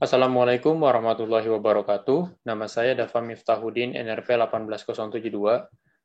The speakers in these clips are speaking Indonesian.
Assalamualaikum warahmatullahi wabarakatuh. Nama saya Dava Miftahuddin, NRP 18072.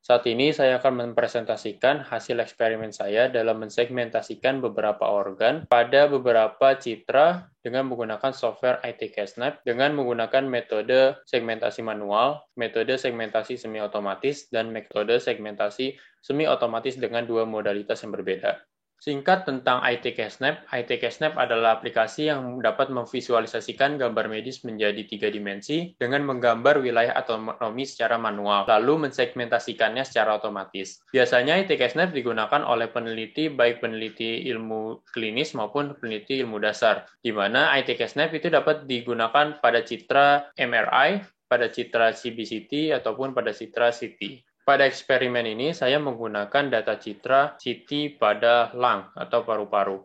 Saat ini saya akan mempresentasikan hasil eksperimen saya dalam mensegmentasikan beberapa organ pada beberapa citra dengan menggunakan software ITCASnap dengan menggunakan metode segmentasi manual, metode segmentasi semi-otomatis, dan metode segmentasi semi-otomatis dengan dua modalitas yang berbeda. Singkat tentang ITCASnap, ITCASnap adalah aplikasi yang dapat memvisualisasikan gambar medis menjadi 3 dimensi dengan menggambar wilayah anatomi secara manual, lalu mensegmentasikannya secara otomatis. Biasanya ITCASnap digunakan oleh peneliti, baik peneliti ilmu klinis maupun peneliti ilmu dasar, di mana ITCASnap itu dapat digunakan pada citra MRI, pada citra CBCT, ataupun pada citra CT. Pada eksperimen ini, saya menggunakan data citra CT pada lung atau paru-paru,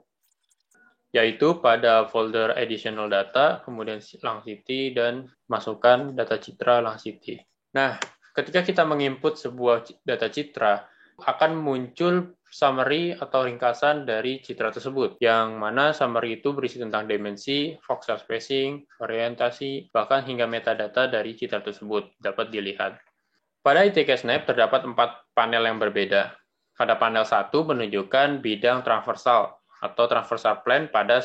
yaitu pada folder additional data, kemudian lung CT, dan masukkan data citra lung CT. Nah, ketika kita menginput sebuah data citra, akan muncul summary atau ringkasan dari citra tersebut, yang mana summary itu berisi tentang dimensi, voxel spacing, orientasi, bahkan hingga metadata dari citra tersebut dapat dilihat. Pada ITCASnap terdapat 4 panel yang berbeda. Pada panel 1 menunjukkan bidang transversal atau transversal plane pada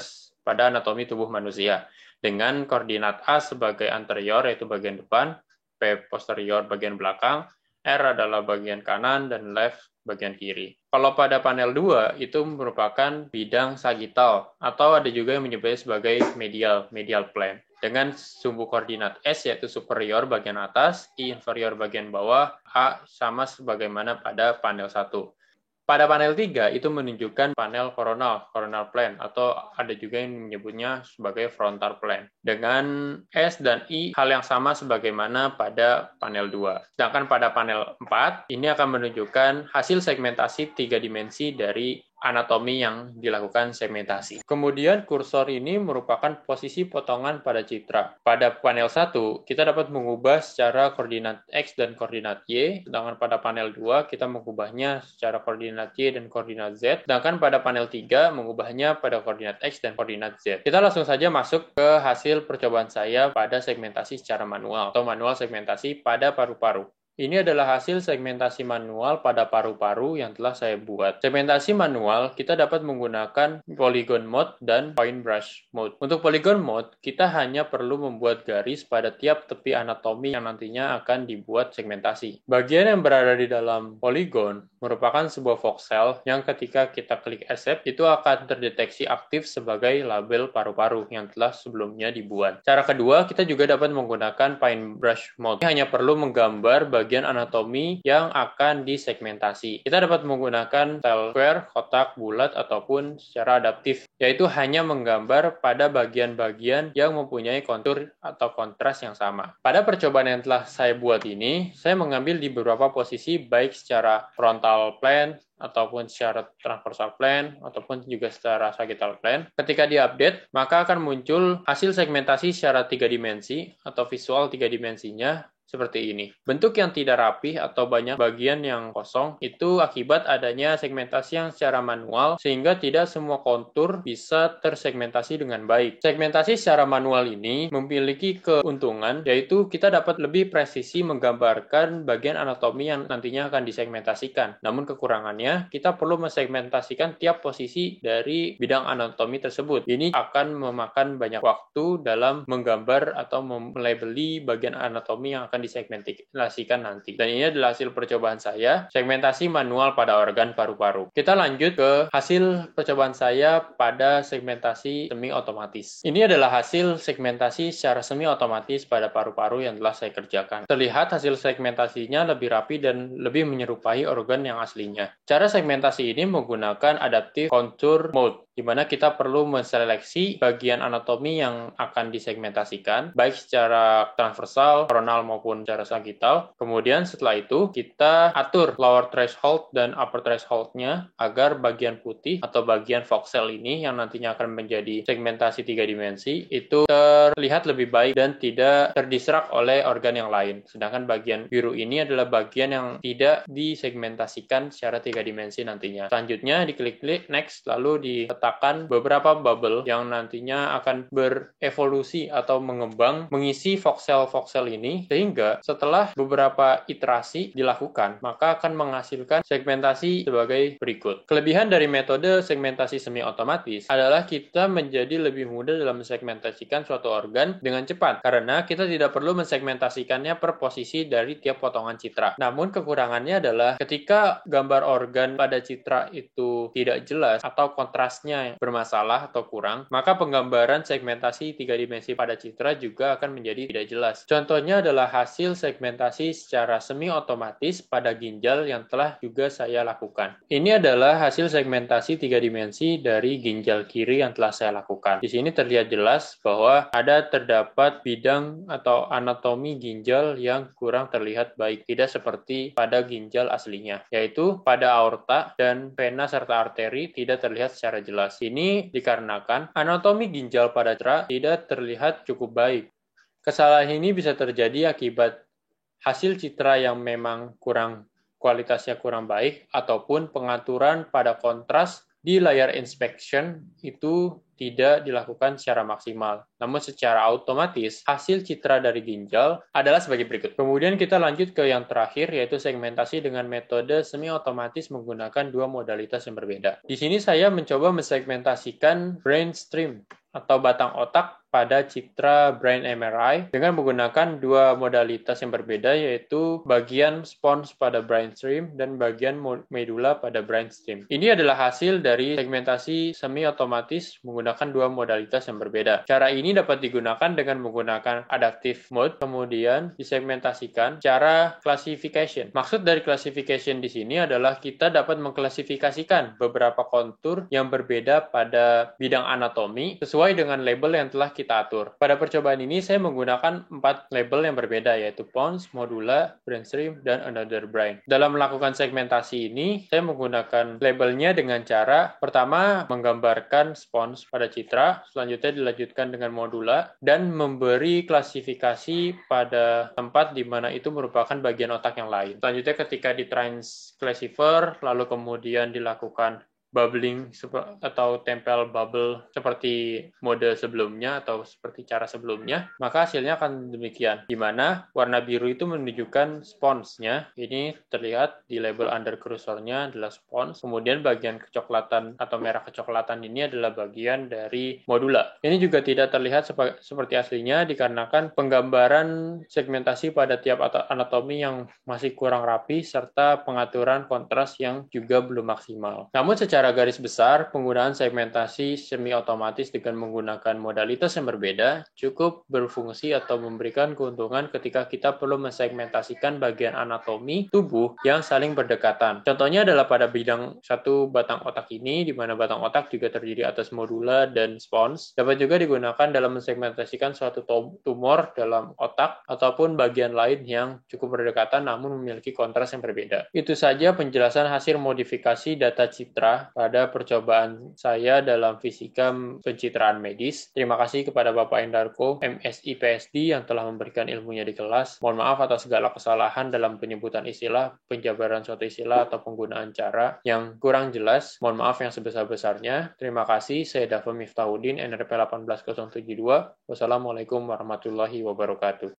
anatomi tubuh manusia dengan koordinat A sebagai anterior yaitu bagian depan, P posterior bagian belakang, R adalah bagian kanan, dan left bagian kiri. Kalau pada panel 2 itu merupakan bidang sagittal atau ada juga yang menyebutnya sebagai medial plane dengan sumbu koordinat S yaitu superior bagian atas, I inferior bagian bawah, A sama sebagaimana pada panel 1. Pada panel 3 itu menunjukkan panel coronal plane, atau ada juga yang menyebutnya sebagai frontal plane. Dengan S dan I hal yang sama sebagaimana pada panel 2. Sedangkan pada panel 4 ini akan menunjukkan hasil segmentasi 3 dimensi dari anatomi yang dilakukan segmentasi. Kemudian kursor ini merupakan posisi potongan pada citra. Pada panel 1, kita dapat mengubah secara koordinat X dan koordinat Y, sedangkan pada panel 2 kita mengubahnya secara koordinat Y dan koordinat Z, sedangkan pada panel 3 mengubahnya pada koordinat X dan koordinat Z. Kita langsung saja masuk ke hasil percobaan saya pada segmentasi secara manual atau manual segmentasi pada paru-paru. Ini adalah hasil segmentasi manual pada paru-paru yang telah saya buat. Segmentasi manual, kita dapat menggunakan polygon mode dan point brush mode. Untuk polygon mode, kita hanya perlu membuat garis pada tiap tepi anatomi yang nantinya akan dibuat segmentasi. Bagian yang berada di dalam polygon merupakan sebuah voxel yang ketika kita klik accept, itu akan terdeteksi aktif sebagai label paru-paru yang telah sebelumnya dibuat. Cara kedua, kita juga dapat menggunakan point brush mode. Ini hanya perlu menggambar bagian anatomi yang akan disegmentasi. Kita dapat menggunakan style square, kotak, bulat, ataupun secara adaptif, yaitu hanya menggambar pada bagian-bagian yang mempunyai kontur atau kontras yang sama. Pada percobaan yang telah saya buat ini, saya mengambil di beberapa posisi baik secara frontal plane, ataupun secara transversal plane, ataupun juga secara sagittal plane. Ketika diupdate, maka akan muncul hasil segmentasi secara 3 dimensi atau visual 3 dimensinya seperti ini. Bentuk yang tidak rapih atau banyak bagian yang kosong itu akibat adanya segmentasi yang secara manual sehingga tidak semua kontur bisa tersegmentasi dengan baik. Segmentasi secara manual ini memiliki keuntungan yaitu kita dapat lebih presisi menggambarkan bagian anatomi yang nantinya akan disegmentasikan. Namun kekurangannya, kita perlu mensegmentasikan tiap posisi dari bidang anatomi tersebut. Ini akan memakan banyak waktu dalam menggambar atau melabeli bagian anatomi yang akan disegmentasikan nanti. Dan ini adalah hasil percobaan saya, segmentasi manual pada organ paru-paru. Kita lanjut ke hasil percobaan saya pada segmentasi semi-otomatis. Ini adalah hasil segmentasi secara semi-otomatis pada paru-paru yang telah saya kerjakan. Terlihat hasil segmentasinya lebih rapi dan lebih menyerupai organ yang aslinya. Cara segmentasi ini menggunakan adaptive contour mode, di mana kita perlu menseleksi bagian anatomi yang akan disegmentasikan, baik secara transversal, coronal maupun secara sagittal. Kemudian setelah itu, kita atur lower threshold dan upper threshold-nya agar bagian putih atau bagian voxel ini yang nantinya akan menjadi segmentasi 3 dimensi, itu terlihat lebih baik dan tidak terdistrak oleh organ yang lain. Sedangkan bagian biru ini adalah bagian yang tidak disegmentasikan secara 3 dimensi nantinya. Selanjutnya, diklik next, lalu ditekan meletakkan beberapa bubble yang nantinya akan berevolusi atau mengembang mengisi voxel-voxel ini, sehingga setelah beberapa iterasi dilakukan, maka akan menghasilkan segmentasi sebagai berikut. Kelebihan dari metode segmentasi semi-otomatis adalah kita menjadi lebih mudah dalam mensegmentasikan suatu organ dengan cepat, karena kita tidak perlu mensegmentasikannya per posisi dari tiap potongan citra. Namun kekurangannya adalah ketika gambar organ pada citra itu tidak jelas atau kontrasnya bermasalah atau kurang, maka penggambaran segmentasi 3 dimensi pada citra juga akan menjadi tidak jelas. Contohnya adalah hasil segmentasi secara semi-otomatis pada ginjal yang telah juga saya lakukan. Ini adalah hasil segmentasi 3 dimensi dari ginjal kiri yang telah saya lakukan. Di sini terlihat jelas bahwa terdapat bidang atau anatomi ginjal yang kurang terlihat baik, tidak seperti pada ginjal aslinya, yaitu pada aorta dan vena serta arteri tidak terlihat secara jelas. Ini dikarenakan anatomi ginjal pada citra tidak terlihat cukup baik. Kesalahan ini bisa terjadi akibat hasil citra yang memang kualitasnya kurang baik, ataupun pengaturan pada kontras di layar inspection itu tidak dilakukan secara maksimal. Namun secara otomatis, hasil citra dari ginjal adalah sebagai berikut. Kemudian kita lanjut ke yang terakhir, yaitu segmentasi dengan metode semi-otomatis menggunakan dua modalitas yang berbeda. Di sini saya mencoba mensegmentasikan brainstem atau batang otak pada citra brain MRI dengan menggunakan dua modalitas yang berbeda, yaitu bagian spons pada brainstem dan bagian medula pada brainstem. Ini adalah hasil dari segmentasi semi-otomatis menggunakan dua modalitas yang berbeda. Cara ini dapat digunakan dengan menggunakan adaptive mode, kemudian disegmentasikan cara classification. Maksud dari classification di sini adalah kita dapat mengklasifikasikan beberapa kontur yang berbeda pada bidang anatomi sesuai dengan label yang telah kita atur. Pada percobaan ini saya menggunakan 4 label yang berbeda, yaitu pons, modula, brainstem, dan another brain. Dalam melakukan segmentasi ini, saya menggunakan labelnya dengan cara pertama menggambarkan spons pada citra, selanjutnya dilanjutkan dengan modula, dan memberi klasifikasi pada tempat di mana itu merupakan bagian otak yang lain. Selanjutnya ketika di transclassifier, lalu kemudian dilakukan bubbling atau tempel bubble seperti mode sebelumnya atau seperti cara sebelumnya, maka hasilnya akan demikian, di mana warna biru itu menunjukkan sponsnya. Ini terlihat di label under cursornya adalah spons, kemudian bagian kecoklatan atau merah kecoklatan ini adalah bagian dari modula. Ini juga tidak terlihat seperti aslinya dikarenakan penggambaran segmentasi pada tiap anatomi yang masih kurang rapi serta pengaturan kontras yang juga belum maksimal. Namun secara garis besar, penggunaan segmentasi semi-otomatis dengan menggunakan modalitas yang berbeda cukup berfungsi atau memberikan keuntungan ketika kita perlu mensegmentasikan bagian anatomi tubuh yang saling berdekatan. Contohnya adalah pada bidang satu batang otak ini, di mana batang otak juga terdiri atas modula dan spons, dapat juga digunakan dalam mensegmentasikan suatu tumor dalam otak ataupun bagian lain yang cukup berdekatan namun memiliki kontras yang berbeda. Itu saja penjelasan hasil modifikasi data citra pada percobaan saya dalam fisika pencitraan medis. Terima kasih kepada Bapak Endarko, MSI PSD yang telah memberikan ilmunya di kelas. Mohon maaf atas segala kesalahan dalam penyebutan istilah, penjabaran suatu istilah, atau penggunaan cara yang kurang jelas. Mohon maaf yang sebesar-besarnya. Terima kasih. Saya Dafa Miftahudin, NRP 18072. Wassalamualaikum warahmatullahi wabarakatuh.